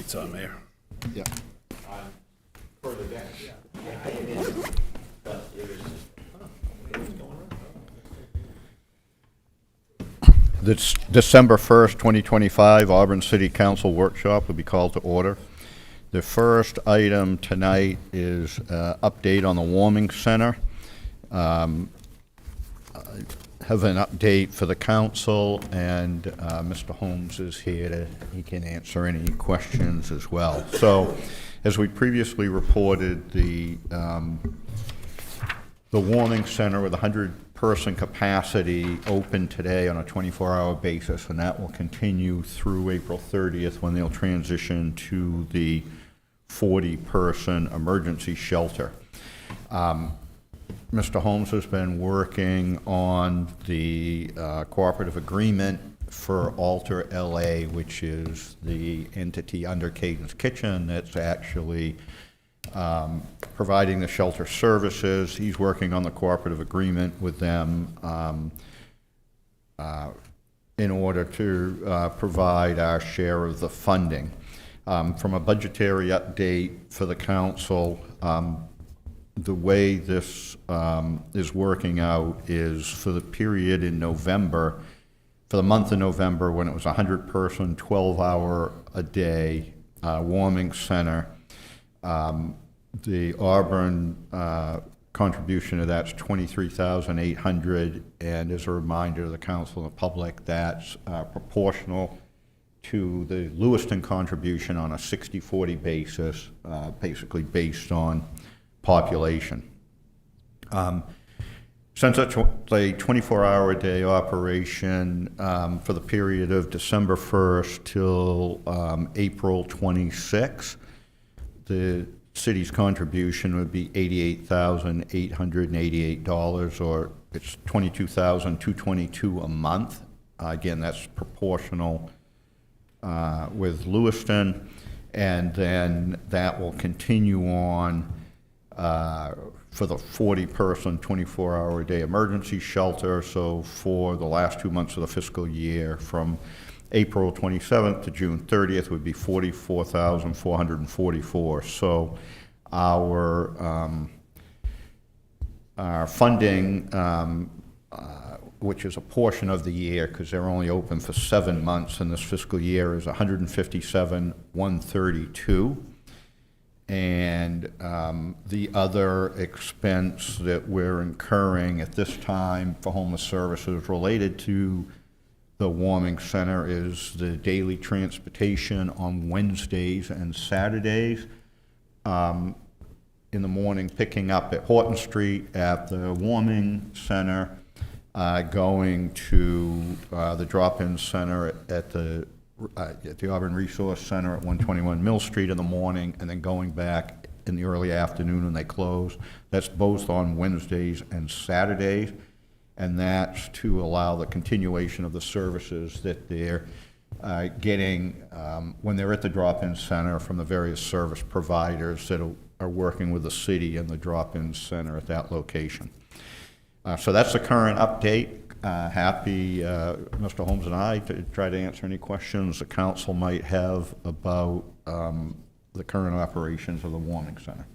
Lights on, Mayor. Yeah. Further down. This December 1st, 2025 Auburn City Council workshop will be called to order. The first item tonight is update on the warming center. I have an update for the council, and Mr. Holmes is here he can answer any questions as well. So, as we previously reported, the warming center with 100-person capacity opened today on a 24-hour basis, and that will continue through April 30th when they'll transition to the 40-person emergency shelter. Mr. Holmes has been working on the cooperative agreement for Alter LA, which is the entity under Caden's Kitchen that's actually providing the shelter services. He's working on the cooperative agreement with them in order to provide our share of the funding. From a budgetary update for the council, the way this is working out is for the period in November, for the month of November, when it was a 100-person, 12-hour-a-day warming center, the Auburn contribution to that's $23,800, and as a reminder to the council and the public, that's proportional to the Lewiston contribution on a 60-40 basis, basically based on population. Since it's a 24-hour-a-day operation for the period of December 1st till April 26th, the city's contribution would be $88,888, or it's $22,222 a month. Again, that's proportional with Lewiston, and then that will continue on for the 40-person, 24-hour-a-day emergency shelter. So for the last 2 months of the fiscal year, from April 27th to June 30th, would be $44,444. So our funding, which is a portion of the year, because they're only open for 7 months in this fiscal year, is $157,132. And the other expense that we're incurring at this time for homeless services related to the warming center is the daily transportation on Wednesdays and Saturdays. In the morning, picking up at Horton Street at the warming center, going to the drop-in center at the Auburn Resource Center at 121 Mill Street in the morning, and then going back in the early afternoon when they close. That's both on Wednesdays and Saturdays, and that's to allow the continuation of the services that they're getting when they're at the drop-in center from the various service providers that are working with the city and the drop-in center at that location. So that's the current update. Happy, Mr. Holmes and I, to try to answer any questions the council might have about the current operations of the warming center.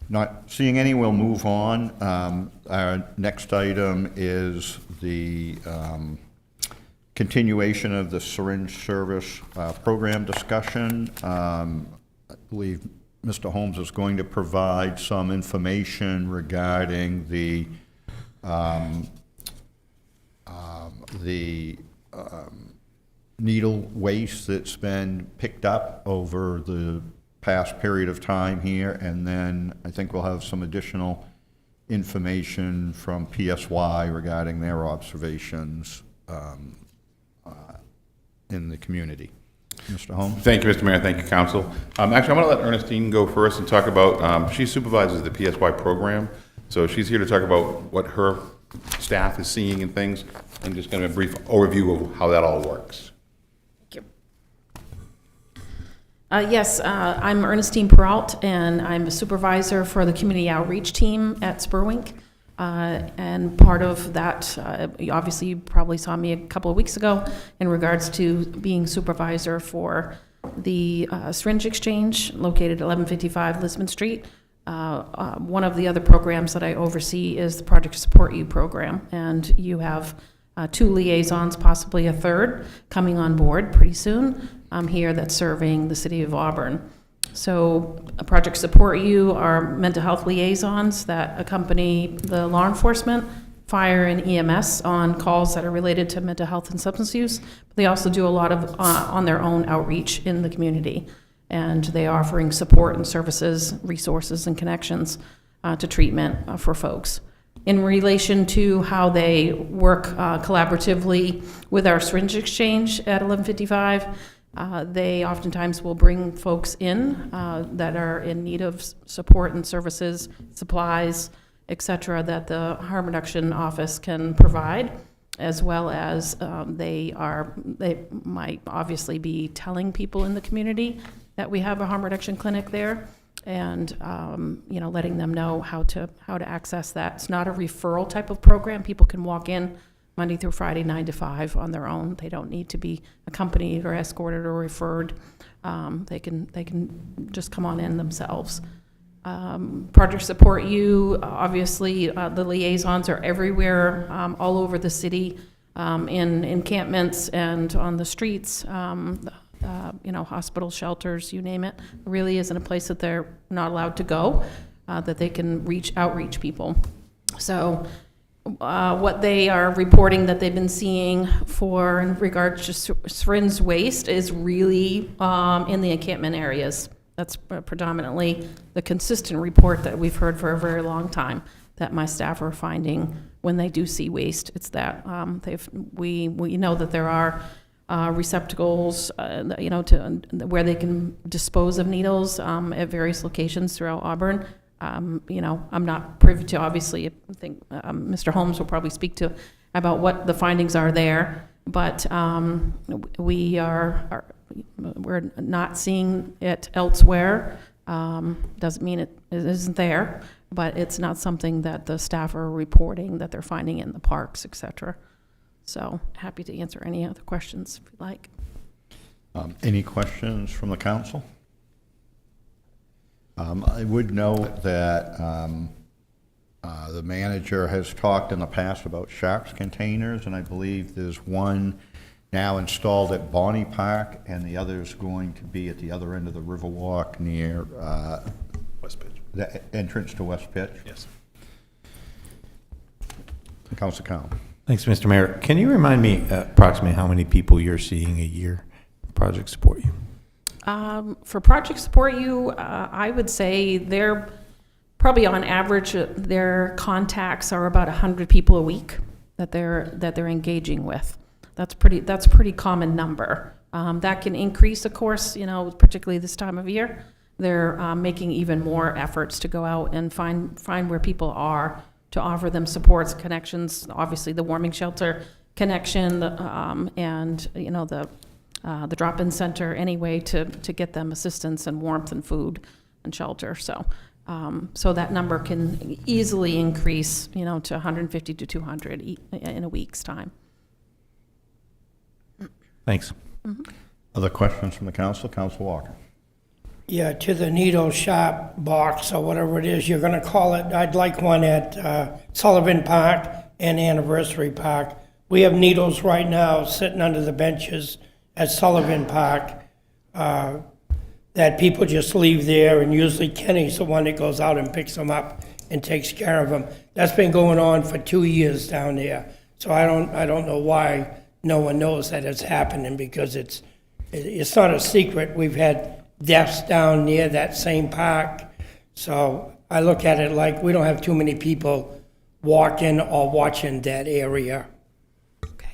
Not seeing any, we'll move on. Our next item is the continuation of the syringe service program discussion. I believe Mr. Holmes is going to provide some information regarding the needle waste that's been picked up over the past period of time here, and then I think we'll have some additional information from PSY regarding their observations in the community. Mr. Holmes? Thank you, Mr. Mayor. Thank you, Council. Actually, I'm going to let Ernestine go first and talk about, she supervises the PSY program, so she's here to talk about what her staff is seeing and things, and just kind of a brief overview of how that all works. Thank you. Yes, I'm Ernestine Peralt, and I'm a supervisor for the community outreach team at Spurwink. And part of that, obviously, you probably saw me a couple of weeks ago in regards to being supervisor for the syringe exchange located at 1155 Lisbon Street. One of the other programs that I oversee is the Project Support You program, and you have 2 liaisons, possibly a third, coming on board pretty soon here that's serving the city of Auburn. So Project Support You are mental health liaisons that accompany the law enforcement, fire, and EMS on calls that are related to mental health and substance use. They also do a lot of on their own outreach in the community, and they are offering support and services, resources, and connections to treatment for folks. In relation to how they work collaboratively with our syringe exchange at 1155, they oftentimes will bring folks in that are in need of support and services, supplies, et cetera, that the harm reduction office can provide, as well as they might obviously be telling people in the community that we have a harm reduction clinic there, and letting them know how to access that. It's not a referral type of program. People can walk in Monday through Friday, 9 to 5 on their own. They don't need to be accompanied or escorted or referred. They can just come on in themselves. Project Support You, obviously, the liaisons are everywhere, all over the city, in encampments and on the streets, hospital shelters, you name it. It really isn't a place that they're not allowed to go, that they can outreach people. So what they are reporting that they've been seeing in regards to syringe waste is really in the encampment areas. That's predominantly the consistent report that we've heard for a very long time, that my staff are finding when they do see waste. It's that we know that there are receptacles, where they can dispose of needles at various locations throughout Auburn. I'm not privy to, obviously, I think Mr. Holmes will probably speak to about what the findings are there, but we're not seeing it elsewhere. Doesn't mean it isn't there, but it's not something that the staff are reporting that they're finding in the parks, et cetera. So happy to answer any other questions if you'd like. Any questions from the council? I would note that the manager has talked in the past about sharps containers, and I believe there's one now installed at Bonnie Park, and the other is going to be at the other end of the Riverwalk near West Pitch. the entrance to West Pitch. Yes. Council Count. Thanks, Mr. Mayor. Can you remind me approximately how many people you're seeing a year for Project Support You? For Project Support You, I would say they're probably on average, their contacts are about 100 people a week that they're engaging with. That's pretty common number. That can increase, of course, particularly this time of year. They're making even more efforts to go out and find where people are, to offer them supports, connections, obviously the warming shelter connection, and the drop-in center, anyway, to get them assistance and warmth and food and shelter. So that number can easily increase, to 150 to 200 in a week's time. Thanks. Mm-hmm. Other questions from the council? Council Walker. Yeah, to the needle shop box or whatever it is you're going to call it. I'd like one at Sullivan Park and Anniversary Park. We have needles right now sitting under the benches at Sullivan Park that people just leave there, and usually Kenny's the one that goes out and picks them up and takes care of them. That's been going on for 2 years down there. So I don't know why no one knows that it's happening, because it's not a secret. We've had deaths down near that same park. So I look at it like we don't have too many people walking or watching that area. Okay.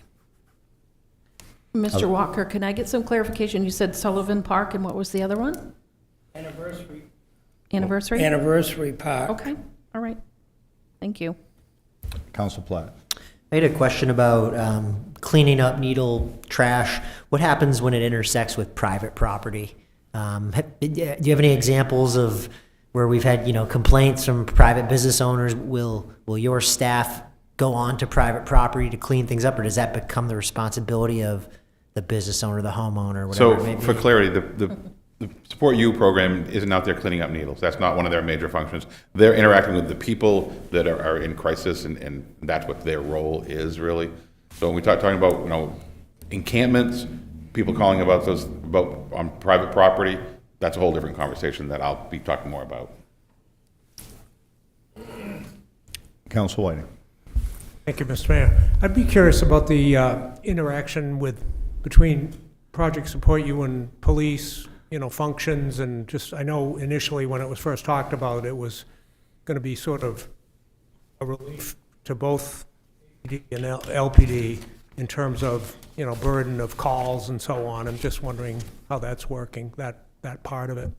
Mr. Walker, can I get some clarification? You said Sullivan Park, and what was the other one? Anniversary Park. Okay, all right. Thank you. Council Platt. I had a question about cleaning up needle trash. What happens when it intersects with private property? Do you have any examples of where we've had, complaints from private business owners, will your staff go on to private property to clean things up, or does that become the responsibility of the business owner, the homeowner, whatever it may So be? for clarity, the Support You program isn't out there cleaning up needles. That's not one of their major functions. They're interacting with the people that are in crisis, and that's what their role is, really. So when we talking about, encampments, people calling about on private property, that's a whole different conversation that I'll be talking more about. Council Whiting. Thank you, Mr. Mayor. I'd be curious about the interaction between Project Support You and police, functions, and just, I know initially when it was first talked about, it was going to be sort of a relief to both PD and LPD in terms of, burden of calls and so on. I'm just wondering how that's working, that part of it.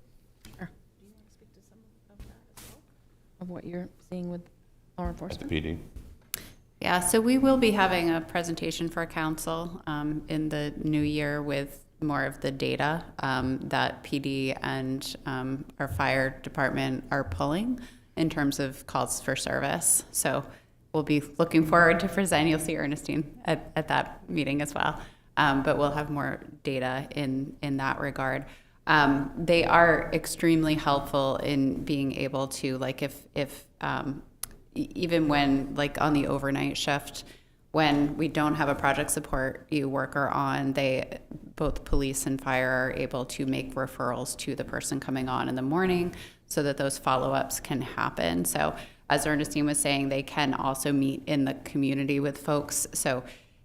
Sure. Do you want to speak to some of that as well? Of what you're seeing with law The enforcement? PD. Yeah, so we will be having a presentation for council in the new year with more of the data that PD and our fire department are pulling in terms of calls for service. So we'll be looking forward to presenting. You'll see Ernestine at that meeting as well. But we'll have more data in that regard. They are extremely helpful in being able to, like, if even when, like, on the overnight shift, when we don't have a Project Support You worker on, both police and fire are able to make referrals to the person coming on in the morning so that those follow-ups can happen. So as Ernestine was saying, they can also meet in the community with folks. So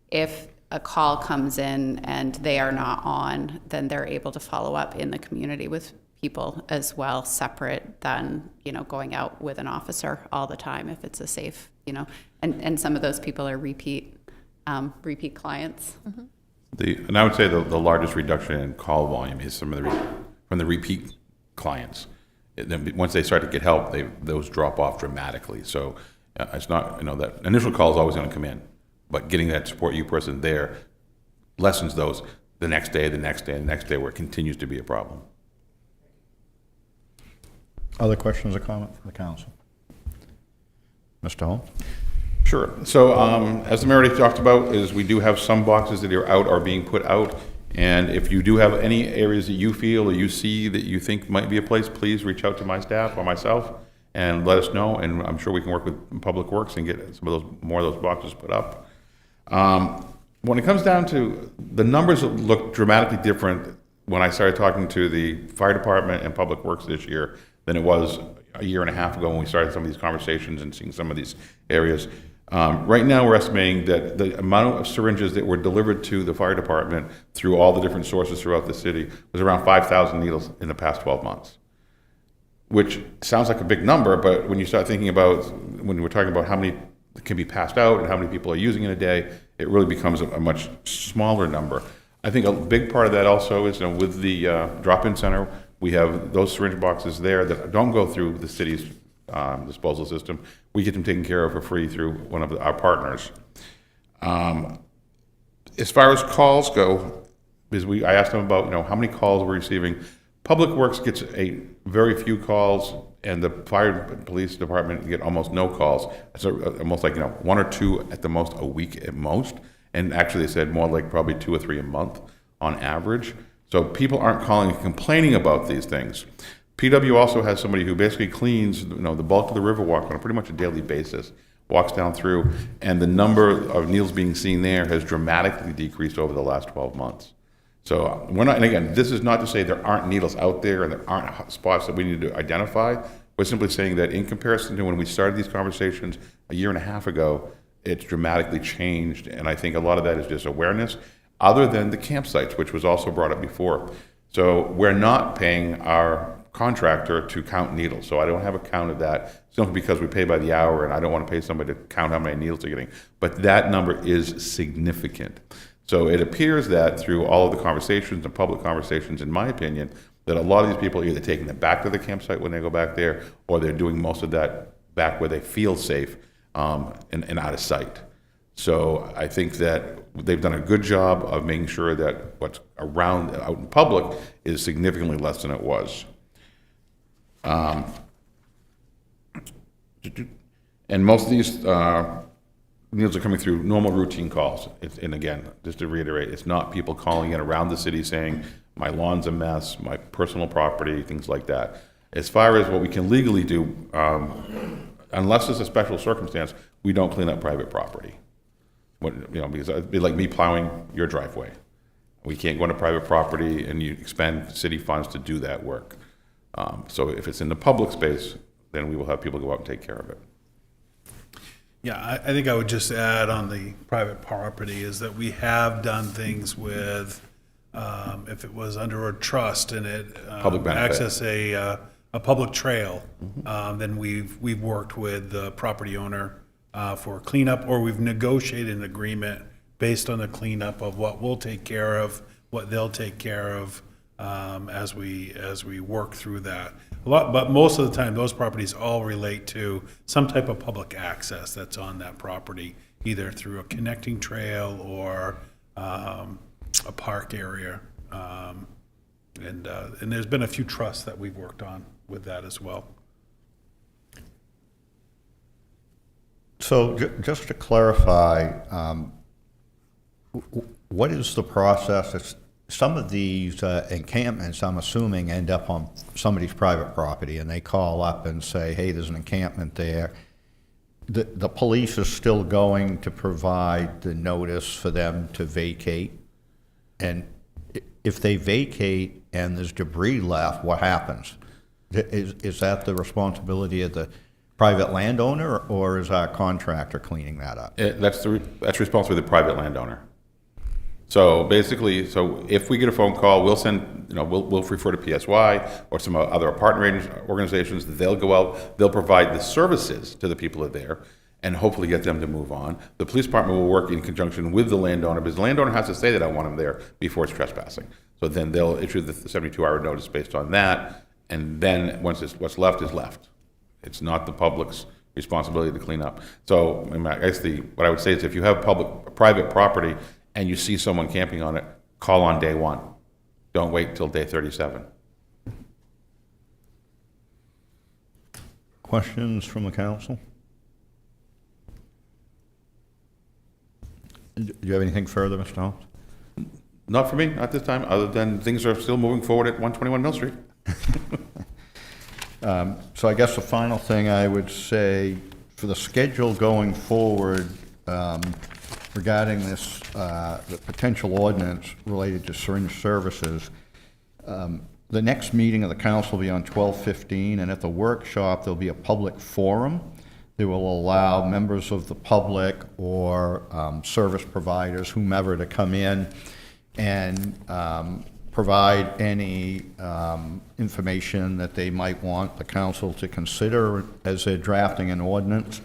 if a call comes in and they are not on, then they're able to follow up in the community with people as well, separate than, going out with an officer all the time if it's a safe, and some of those people are repeat clients. Mm-hmm. And I would say the largest reduction in call volume is from the repeat clients. Then once they start to get help, those drop off dramatically. So it's not, that initial call is always going to come in, but getting that Support You person there lessens those the next day, the next day, and the next day, where it continues to be a problem. Other questions or comments from the council? Mr. Holmes? Sure. So as the mayor already talked about, is we do have some boxes that are out or being put out. And if you do have any areas that you feel or you see that you think might be a place, please reach out to my staff or myself and let us know. And I'm sure we can work with Public Works and get some of those, more of those boxes put up. When it comes down to the numbers, that look dramatically different when I started talking to the fire department and Public Works this year than it was a year and a half ago when we started some of these conversations and seeing some of these areas. Right now, we're estimating that the amount of syringes that were delivered to the fire department through all the different sources throughout the city was around 5,000 needles in the past 12 months, which sounds like a big number, but when you start thinking about, when we're talking about how many can be passed out and how many people are using in a day, it really becomes a much smaller number. I think a big part of that also is, with the drop-in center, we have those syringe boxes there that don't go through the city's disposal system. We get them taken care of for free through one of our partners. As far as calls go, I asked them about, how many calls we're receiving. Public Works gets a very few calls, and the fire and police department get almost no calls. It's almost like, one or two at the most a week at most. And actually, they said more like probably 2 or 3 a month on average. So people aren't calling and complaining about these things. PW also has somebody who basically cleans, the bulk of the Riverwalk on a pretty much a daily basis, walks down through, and the number of needles being seen there has dramatically decreased over the last 12 months. So we're not, and again, this is not to say there aren't needles out there and there aren't spots that we need to identify. We're simply saying that in comparison to when we started these conversations a year and a half ago, it's dramatically changed, and I think a lot of that is just awareness, other than the campsites, which was also brought up before. So we're not paying our contractor to count needles, so I don't have a count of that, simply because we pay by the hour, and I don't want to pay somebody to count how many needles they're getting. But that number is significant. So it appears that through all of the conversations and public conversations, in my opinion, that a lot of these people are either taking them back to the campsite when they go back there, or they're doing most of that back where they feel safe and out of sight. So I think that they've done a good job of making sure that what's around out in public is significantly less than it was. And most of these meals are coming through normal routine calls. And again, just to reiterate, it's not people calling in around the city saying, my lawn's a mess, my personal property, things like that. As far as what we can legally do, unless it's a special circumstance, we don't clean up private property. Because it'd be like me plowing your driveway. We can't go into private property and you expend city funds to do that work. So if it's in the public space, then we will have people go out and take care of it. Yeah, I think I would just add on the private property is that we have done things with, if it was under a trust and it Public benefit. access a public trail, then we've worked with the property owner for cleanup, or we've negotiated an agreement based on the cleanup of what we'll take care of, what they'll take care of, as we work through that. But most of the time, those properties all relate to some type of public access that's on that property, either through a connecting trail or a park area. And there's been a few trusts that we've worked on with that as well. So just to clarify, what is the process? Some of these encampments, I'm assuming, end up on somebody's private property, and they call up and say, hey, there's an encampment there. The police is still going to provide the notice for them to vacate, and if they vacate and there's debris left, what happens? Is that the responsibility of the private landowner, or is our contractor cleaning that up? That's responsible for the private landowner. So basically, if we get a phone call, we'll send, we'll refer to PSY or some other partner organizations. They'll go out, they'll provide the services to the people that are there and hopefully get them to move on. The police department will work in conjunction with the landowner, because the landowner has to say that I want him there before it's trespassing. So then they'll issue the 72-hour notice based on that, and then what's left is left. It's not the public's responsibility to clean up. So I guess what I would say is, if you have private property and you see someone camping on it, call on day 1. Don't wait till day 37. Questions from the council? Do you have anything further, Mr. Holmes? Not for me, not this time, other than things are still moving forward at 121 Mill Street. So I guess the final thing I would say, for the schedule going forward, regarding this, the potential ordinance related to syringe services, the next meeting of the council will be on 12/15, and at the workshop, there'll be a public forum that will allow members of the public or service providers, whomever, to come in and provide any information that they might want the council to consider as they're drafting an ordinance.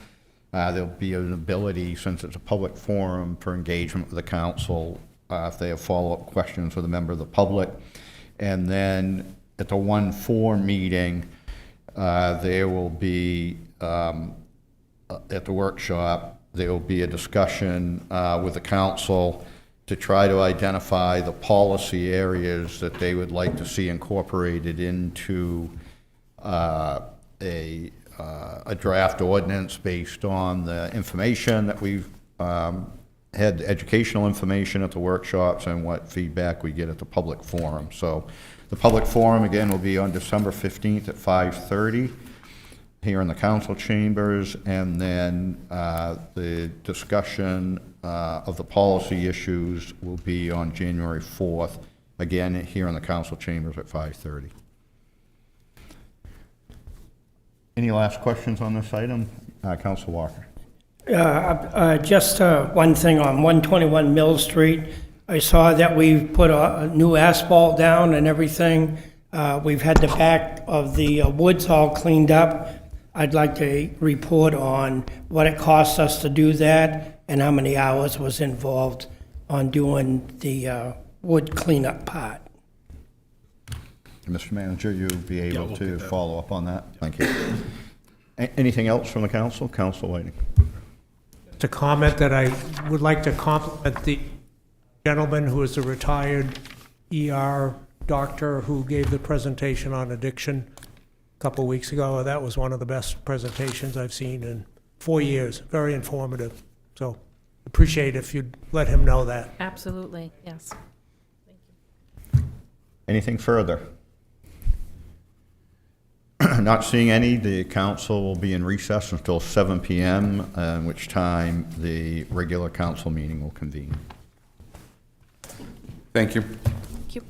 There'll be an ability, since it's a public forum, for engagement with the council if they have follow-up questions with a member of the public. And then at the 1/4 meeting, there will be, at the workshop, there will be a discussion with the council to try to identify the policy areas that they would like to see incorporated into a draft ordinance based on the information that we've had, educational information at the workshops, and what feedback we get at the public forum. So the public forum, again, will be on December 15th at 5:30 here in the council chambers, and then the discussion of the policy issues will be on January 4th, again here in the council chambers at 5:30. Any last questions on this item? Council Walker. Just one thing on 121 Mill Street. I saw that we've put a new asphalt down and everything. We've had the back of the woods all cleaned up. I'd like to report on what it cost us to do that and how many hours was involved on doing the wood cleanup part. Mr. Manager, you'll be able we'll to get that. follow up on that. Thank you. Anything else from the council? Council Whiting. To comment that I would like to compliment the gentleman who is a retired ER doctor who gave the presentation on addiction. a couple of weeks ago. That was one of the best presentations I've seen in 4 years. Very informative. So appreciate if you'd let him know that. Absolutely, yes. Anything further? Not seeing any, the council will be in recess until 7 PM, in which time the regular council meeting will convene. Thank you. Thank you.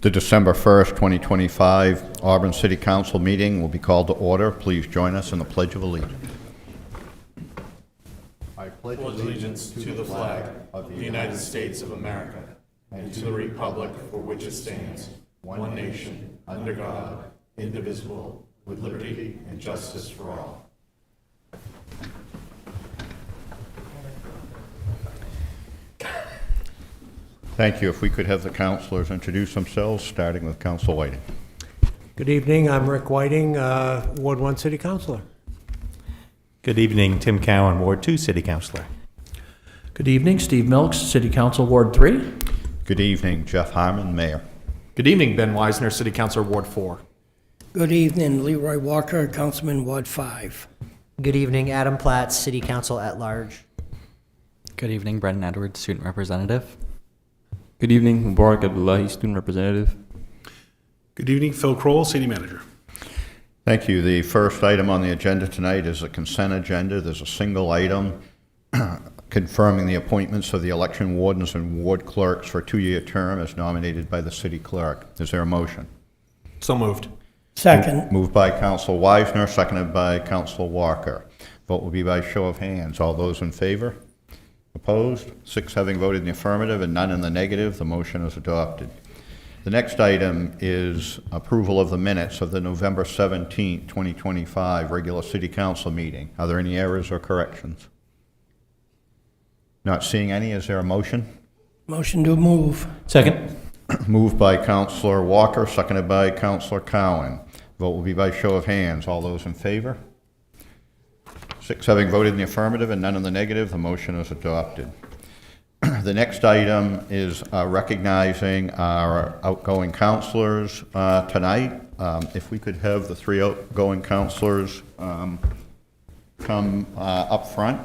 The December 1st, 2025 Auburn City Council meeting will be called to order. Please join us in the Pledge of Allegiance. I pledge allegiance to the flag of the United States of America and to the republic for which it stands, one nation, under God, indivisible, with liberty and justice for all. Thank you. If we could have the councilors introduce themselves, starting with Council Whiting. Good evening, I'm Rick Whiting, Ward 1 City Councilor. Good evening, Tim Cowan, Ward 2 City Councilor. Good evening, Steve Milks, City Council Ward 3. Good evening, Jeff Harmon, Mayor. Good evening, Ben Weisner, City Councilor Ward 4. Good evening, Leroy Walker, Councilman Ward 5. Good evening, Adam Platt, City Council at Large. Good evening, Brendan Edwards, Student Representative. Good evening, Mubarak Abdullahi, Student Representative. Good evening, Phil Kroll, City Manager. Thank you. The first item on the agenda tonight is a consent agenda. There's a single item confirming the appointments of the election wardens and ward clerks for a 2-year term as nominated by the city clerk. Is there a motion? So moved. Second. Moved by Council Weisner, seconded by Council Walker. Vote will be by show of hands. All those in favor? Opposed? 6 having voted in the affirmative and none in the negative, the motion is adopted. The next item is approval of the minutes of the November 17, 2025 regular City Council meeting. Are there any errors or corrections? Not seeing any, is there a motion? Motion to move. Second. Moved by Councilor Walker, seconded by Councilor Cowan. Vote will be by show of hands. All those in favor? 6 having voted in the affirmative and none in the negative, the motion is adopted. The next item is recognizing our outgoing councilors tonight. If we could have the 3 outgoing councilors come up front.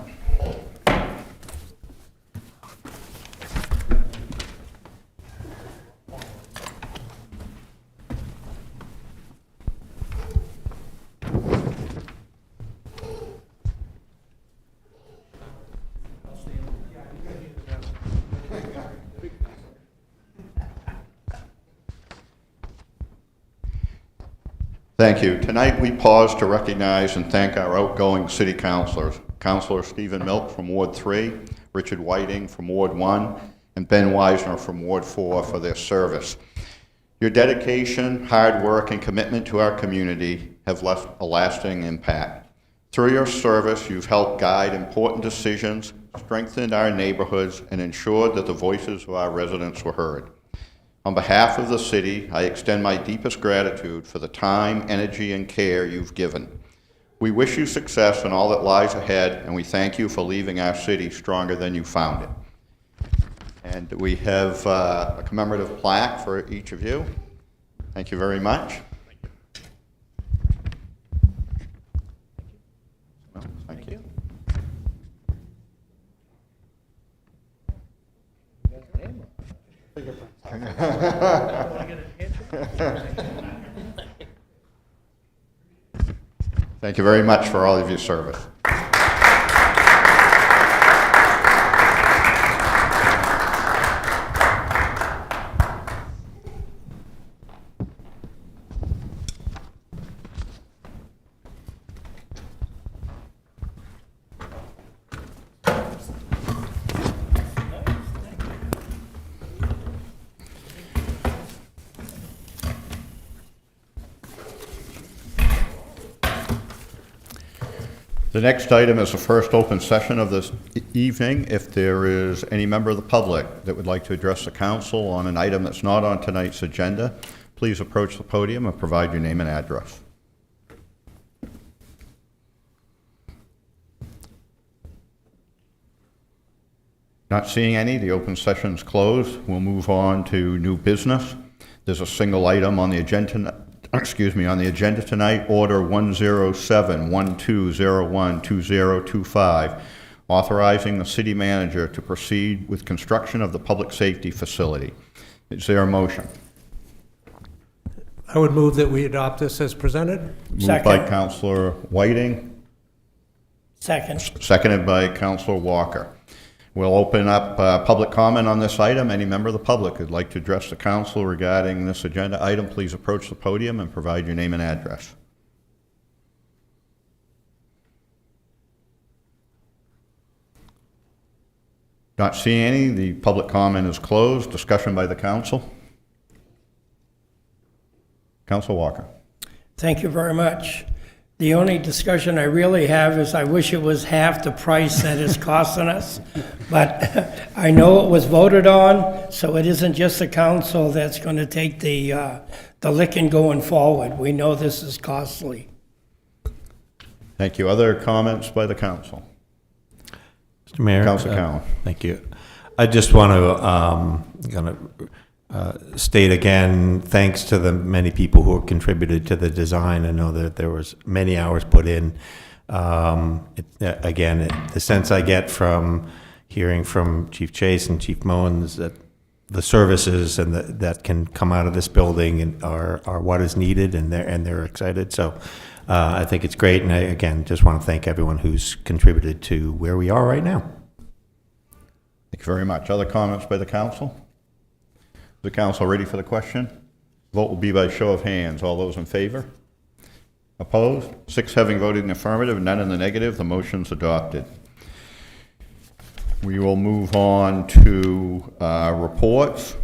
Thank you. Tonight we pause to recognize and thank our outgoing city councilors, Councilor Stephen Milk from Ward 3, Richard Whiting from Ward 1, and Ben Weisner from Ward 4 for their service. Your dedication, hard work, and commitment to our community have left a lasting impact. Through your service, you've helped guide important decisions, strengthened our neighborhoods, and ensured that the voices of our residents were heard. On behalf of the city, I extend my deepest gratitude for the time, energy, and care you've given. We wish you success in all that lies ahead, and we thank you for leaving our city stronger than you found it. And we have a commemorative plaque for each of you. Thank you very much. Thank you. Thank you very much for all of your service. The next item is the first open session of this evening. If there is any member of the public that would like to address the council on an item that's not on tonight's agenda, please approach the podium and provide your name and address. Not seeing any, the open session is closed. We'll move on to new business. There's a single item on the agenda. On the agenda tonight, Order 107-1201-2025, authorizing the city manager to proceed with construction of the public safety facility. Is there a motion? I would move that we adopt this as presented. Moved by Councilor Whiting. Second. Seconded by Councilor Walker. We'll open up public comment on this item. Any member of the public who'd like to address the council regarding this agenda item, please approach the podium and provide your name and address. Not seeing any. The public comment is closed. Discussion by the council. Council Walker. Thank you very much. The only discussion I really have is I wish it was half the price that it's costing us. But I know it was voted on, so it isn't just the council that's going to take the licking going forward. We know this is costly. Thank you. Other comments by the council? Mr. Mayor. Council Cowan. Thank you. I just want to state again, thanks to the many people who have contributed to the design. I know that there was many hours put in. The sense I get from hearing from Chief Chase and Chief Moen is that the services and that can come out of this building are what is needed, and they're excited. So I think it's great, and I again just want to thank everyone who's contributed to where we are right now. Thank you very much. Other comments by the council? Is the council ready for the question? Vote will be by show of hands. All those in favor? Opposed? 6 having voted in the affirmative, none in the negative. The motion's adopted. We will move on to reports.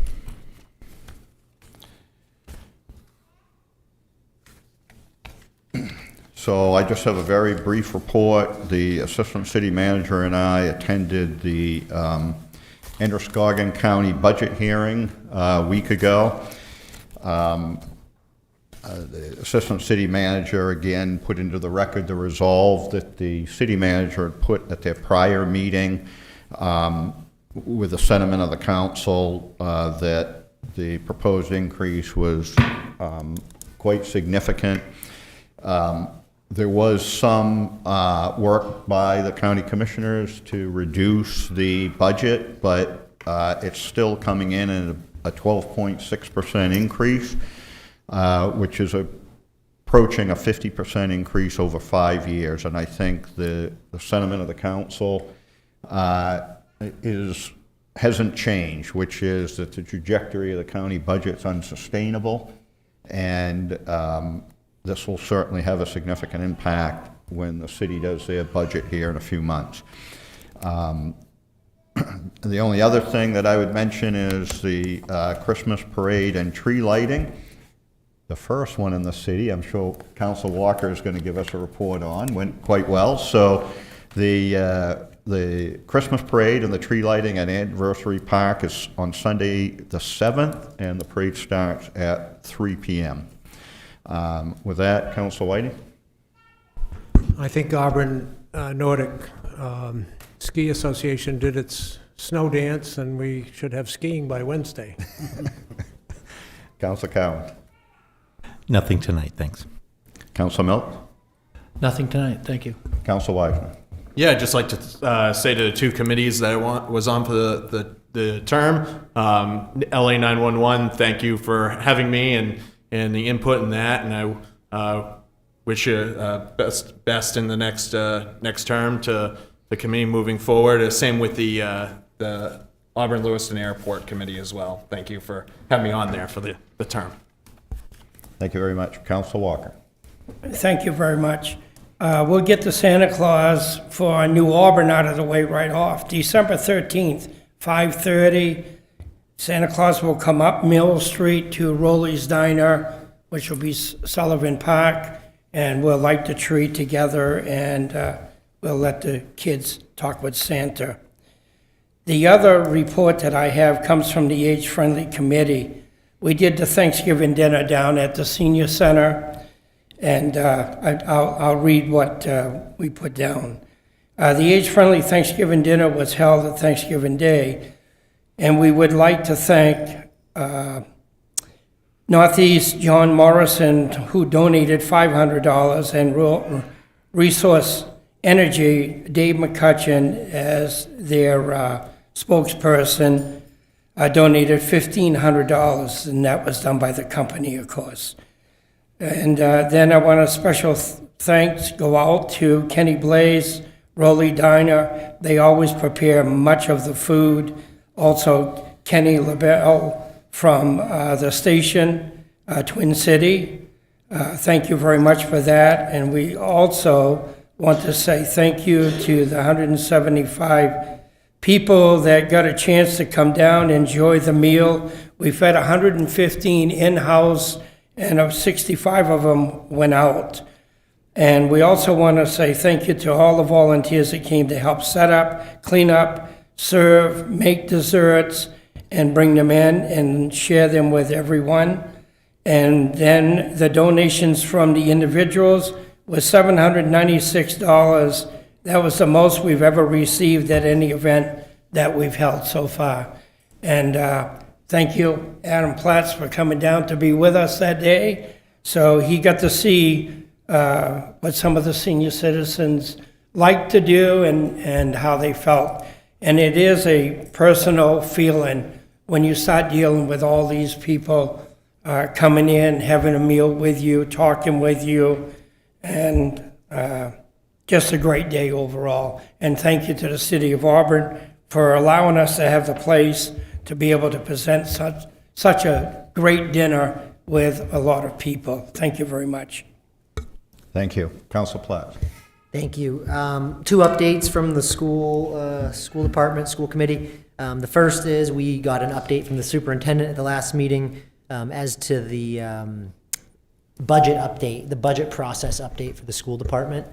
So I just have a very brief report. The Assistant City Manager and I attended the Androscoggin County budget hearing a week ago. The Assistant City Manager again put into the record the resolve that the City Manager had put at their prior meeting with the sentiment of the council that the proposed increase was quite significant. There was some work by the county commissioners to reduce the budget, but it's still coming in at a 12.6% increase, which is approaching a 50% increase over 5 years. And I think the sentiment of the council hasn't changed, which is that the trajectory of the county budget's unsustainable, and this will certainly have a significant impact when the city does their budget here in a few months. The only other thing that I would mention is the Christmas parade and tree lighting. The first one in the city, I'm sure Council Walker is going to give us a report on, went quite well. So the Christmas parade and the tree lighting at Anniversary Park is on Sunday the 7th, and the parade starts at 3 p.m. With that, Council Whiting. I think Auburn Nordic Ski Association did its snow dance, and we should have skiing by Wednesday. Council Cowan. Nothing tonight, thanks. Council Milk. Nothing tonight, thank you. Council Weisner. Yeah, I'd just like to say to the two committees that I was on for the term, LA 911, thank you for having me and the input in that, and I wish you best in the next term to the committee moving forward. Same with the Auburn Lewiston Airport Committee as well. Thank you for having me on there for the term. Thank you very much. Council Walker. Thank you very much. We'll get the Santa Claus for New Auburn out of the way right off. December 13th, 5:30. Santa Claus will come up Mill Street to Rowley's Diner, which will be Sullivan Park, and we'll light the tree together, and we'll let the kids talk with Santa. The other report that I have comes from the Age Friendly Committee. We did the Thanksgiving dinner down at the Senior Center, and I'll read what we put down. The Age Friendly Thanksgiving dinner was held at Thanksgiving Day, and we would like to thank Northeast John Morrison, who donated $500, and Resource Energy, Dave McCutcheon, as their spokesperson, donated $1,500, and that was done by the company, of course. And then I want a special thanks go out to Kenny Blaze, Rolly Diner. They always prepare much of the food. Also, Kenny LaBelle from the station, Twin City. Thank you very much for that. And we also want to say thank you to the 175 people that got a chance to come down, enjoy the meal. We fed 115 in-house, and 65 of them went out. And we also want to say thank you to all the volunteers that came to help set up, clean up, serve, make desserts, and bring them in and share them with everyone. And then the donations from the individuals was $796. That was the most we've ever received at any event that we've held so far. And thank you, Adam Platts, for coming down to be with us that day. So he got to see what some of the senior citizens like to do and how they felt. And it is a personal feeling when you start dealing with all these people coming in, having a meal with you, talking with you, and just a great day overall. And thank you to the City of Auburn for allowing us to have the place to be able to present such a great dinner with a lot of people. Thank you very much. Thank you. Council Platt. Thank you. Two updates from the school department, school committee. The first is we got an update from the superintendent at the last meeting as to the budget update, the budget process update for the school department.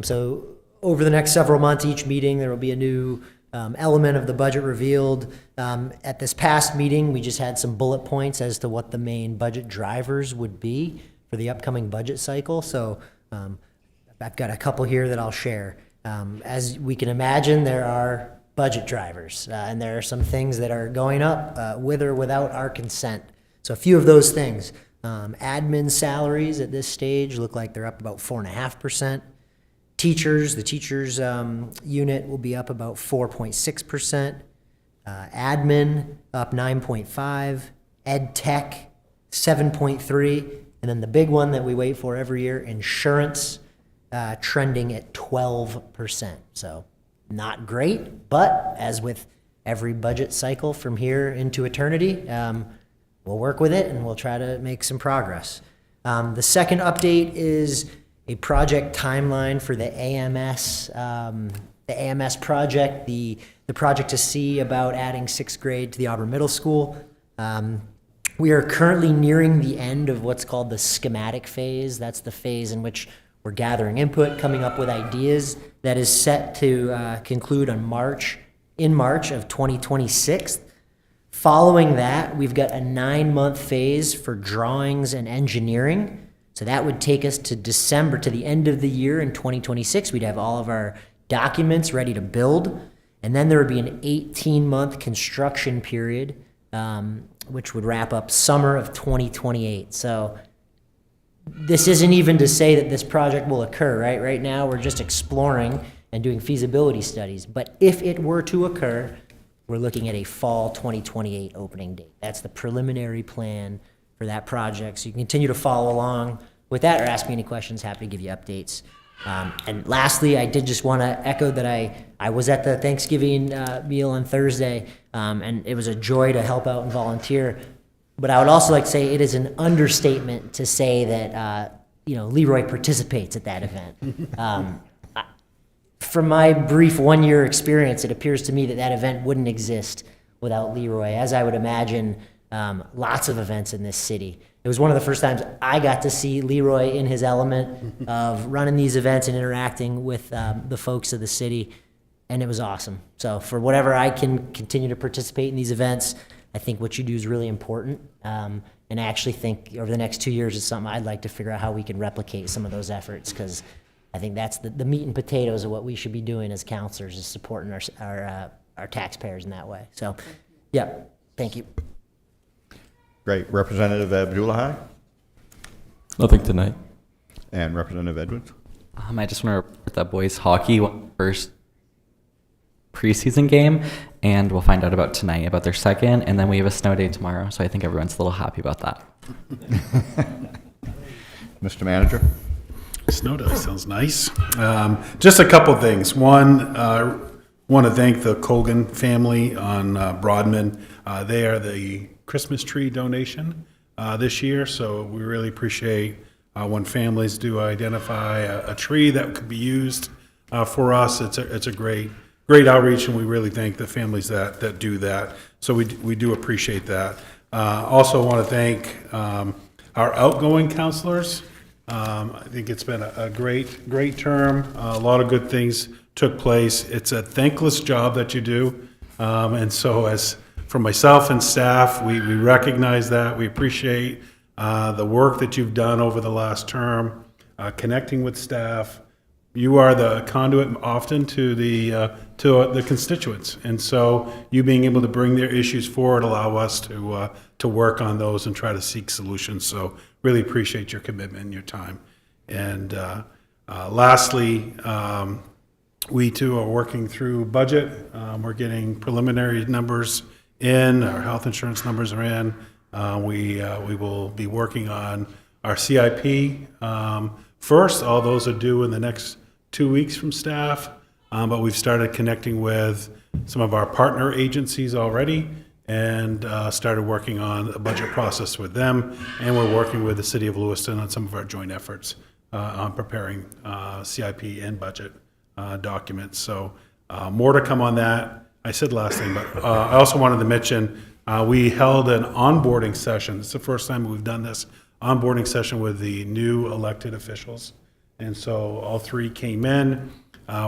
So over the next several months, each meeting, there will be a new element of the budget revealed. At this past meeting, we just had some bullet points as to what the main budget drivers would be for the upcoming budget cycle. So I've got a couple here that I'll share. As we can imagine, there are budget drivers, and there are some things that are going up with or without our consent. So a few of those things. Admin salaries at this stage look like they're up about 4.5%. Teachers, the teachers unit will be up about 4.6%. Admin up 9.5%. Ed tech 7.3%. And then the big one that we wait for every year, insurance, trending at 12%. So not great, but as with every budget cycle from here into eternity, we'll work with it and we'll try to make some progress. The second update is a project timeline for the AMS project, the project to see about adding 6th grade to the Auburn Middle School. We are currently nearing the end of what's called the schematic phase. That's the phase in which we're gathering input, coming up with ideas. That is set to conclude in March of 2026. Following that, we've got a 9-month phase for drawings and engineering. So that would take us to December, to the end of the year in 2026. We'd have all of our documents ready to build. And then there would be an 18-month construction period, which would wrap up summer of 2028. So this isn't even to say that this project will occur, right? Right now, we're just exploring and doing feasibility studies. But if it were to occur, we're looking at a fall 2028 opening date. That's the preliminary plan for that project. So you can continue to follow along with that or ask me any questions. Happy to give you updates. And lastly, I did just want to echo that I was at the Thanksgiving meal on Thursday, and it was a joy to help out and volunteer. But I would also like to say it is an understatement to say that Leroy participates at that event. From my brief 1-year experience, it appears to me that that event wouldn't exist without Leroy, as I would imagine lots of events in this city. It was one of the first times I got to see Leroy in his element of running these events and interacting with the folks of the city, and it was awesome. So for whatever I can continue to participate in these events, I think what you do is really important, and I actually think over the next 2 years it's something I'd like to figure out how we can replicate some of those efforts, because I think that's the meat and potatoes of what we should be doing as counselors, is supporting our taxpayers in that way. So, yeah, thank you. Great. Representative Abdullahi Nothing tonight. and Representative Edwards. I just want to report that boys hockey won their first preseason game, and we'll find out about tonight about their second, and then we have a snow day tomorrow, so I think everyone's a little happy about that. Mr. Manager. Snow day sounds nice. Just a couple things. One, want to thank the Colgan family on Broadman. They are the Christmas tree donation this year, so we really appreciate when families do identify a tree that could be used for us. It's a great outreach, and we really thank the families that do that. So we do appreciate that. Also want to thank our outgoing counselors. I think it's been a great term. A lot of good things took place. It's a thankless job that you do. And so as for myself and staff, we recognize that. We appreciate the work that you've done over the last term, connecting with staff. You are the conduit often to the constituents. And so you being able to bring their issues forward allow us to work on those and try to seek solutions. So really appreciate your commitment and your time. And lastly, we too are working through budget. We're getting preliminary numbers in, our health insurance numbers are in. We will be working on our CIP first. All those are due in the next 2 weeks from staff, but we've started connecting with some of our partner agencies already and started working on a budget process with them. And we're working with the City of Lewiston on some of our joint efforts on preparing CIP and budget documents. So more to come on that. I said last thing, but I also wanted to mention we held an onboarding session. It's the first time we've done this onboarding session with the new elected officials. And so all three came in.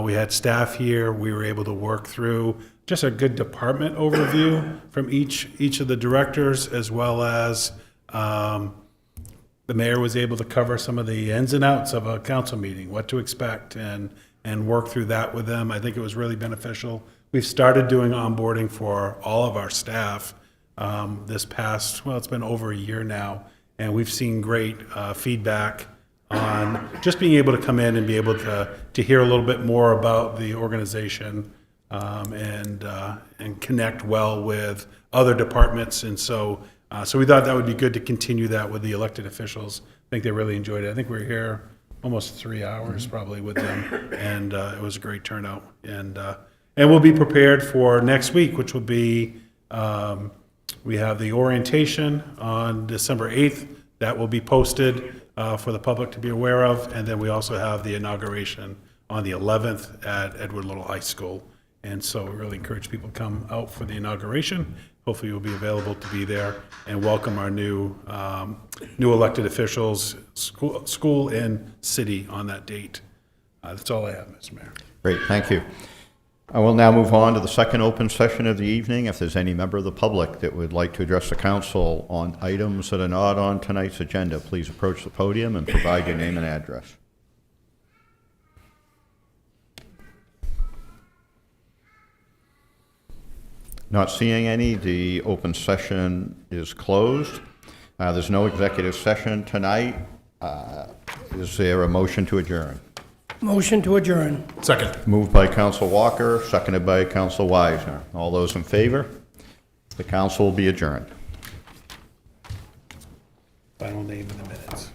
We had staff here. We were able to work through just a good department overview from each of the directors, as well as the mayor was able to cover some of the ins and outs of a council meeting, what to expect, and work through that with them. I think it was really beneficial. We've started doing onboarding for all of our staff this past, well, it's been over a year now, and we've seen great feedback on just being able to come in and be able to hear a little bit more about the organization and connect well with other departments. And so we thought that would be good to continue that with the elected officials. I think they really enjoyed it. I think we were here almost 3 hours probably with them, and it was a great turnout. And we'll be prepared for next week, which will be, we have the orientation on December 8th. That will be posted for the public to be aware of. And then we also have the inauguration on the 11th at Edward Little High School. And so we really encourage people to come out for the inauguration. Hopefully you'll be available to be there and welcome our new elected officials, school and city on that date. That's all I have, Mr. Mayor. Great, thank you. I will now move on to the second open session of the evening. If there's any member of the public that would like to address the council on items that are not on tonight's agenda, please approach the podium and provide your name and address. Not seeing any, the open session is closed. There's no executive session tonight. Is there a motion to adjourn? Motion to adjourn. Second. Moved by Counsel Walker, seconded by Counsel Wisner. All those in favor? The council will be adjourned. Final name in the minutes.